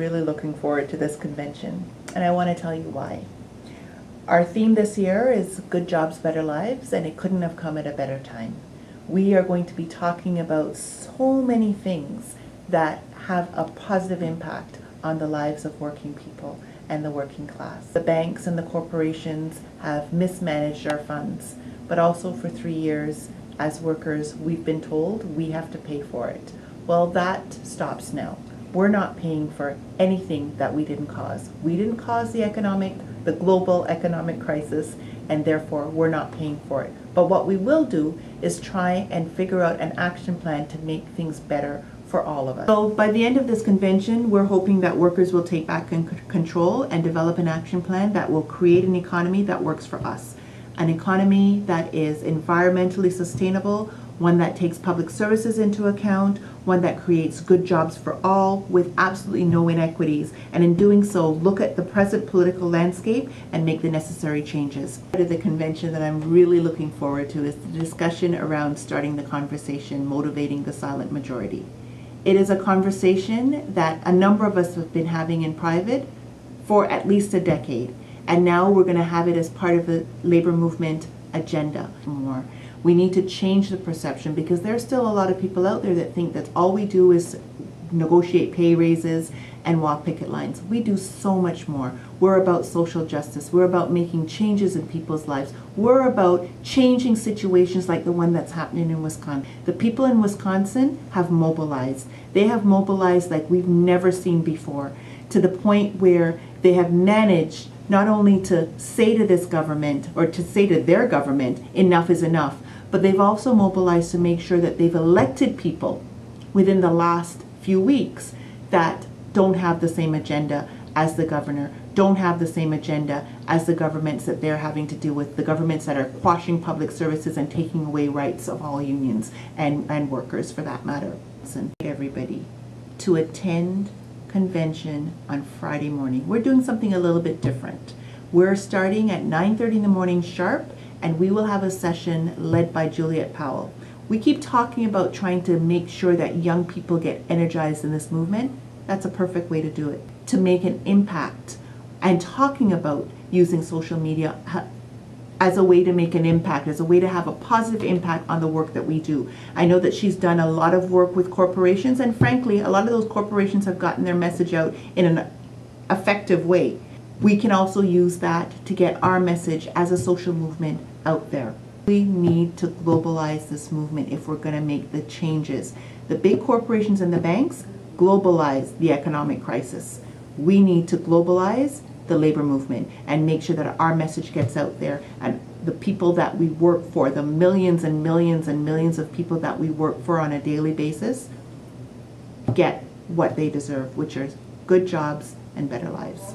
really looking forward to this convention, and I want to tell you why. Our theme this year is Good Jobs, Better Lives, and it couldn't have come at a better time. We are going to be talking about so many things that have a positive impact on the lives of working people and the working class. The banks and the corporations have mismanaged our funds, but also for 3 years, as workers, we've been told we have to pay for it. Well, that stops now. We're not paying for anything that we didn't cause. We didn't cause the global economic crisis, and therefore we're not paying for it. But what we will do is try and figure out an action plan to make things better for all of us. So by the end of this convention, we're hoping that workers will take back control and develop an action plan that will create an economy that works for us. An economy that is environmentally sustainable, one that takes public services into account, one that creates good jobs for all with absolutely no inequities, and in doing so, look at the present political landscape and make the necessary changes. Part of the convention that I'm really looking forward to is the discussion around starting the conversation, motivating the silent majority. It is a conversation that a number of us have been having in private for at least a decade. And now we're going to have it as part of the labor movement agenda more. We need to change the perception because there are still a lot of people out there that think that all we do is negotiate pay raises and walk picket lines. We do so much more. We're about social justice. We're about making changes in people's lives. We're about changing situations like the one that's happening in Wisconsin. The people in Wisconsin have mobilized. They have mobilized like we've never seen before, to the point where they have managed not only to say to this government, or to say to their government, enough is enough, but they've also mobilized to make sure that they've elected people within the last few weeks that don't have the same agenda as the governor, don't have the same agenda as the governments that they're having to deal with, the governments that are quashing public services and taking away rights of all unions and workers for that matter. Listen, everybody, to attend convention on Friday morning. We're doing something a little bit different. We're starting at 9:30 in the morning sharp, and we will have a session led by Juliet Powell. We keep talking about trying to make sure that young people get energized in this movement. That's a perfect way to do it, to make an impact, and talking about using social media as a way to make an impact, as a way to have a positive impact on the work that we do. I know that she's done a lot of work with corporations, and frankly, a lot of those corporations have gotten their message out in an effective way. We can also use that to get our message as a social movement out there. We need to globalize this movement if we're going to make the changes. The big corporations and the banks globalize the economic crisis. We need to globalize the labor movement and make sure that our message gets out there, and the people that we work for, the millions and millions and millions of people that we work for on a daily basis, get what they deserve, which are good jobs and better lives.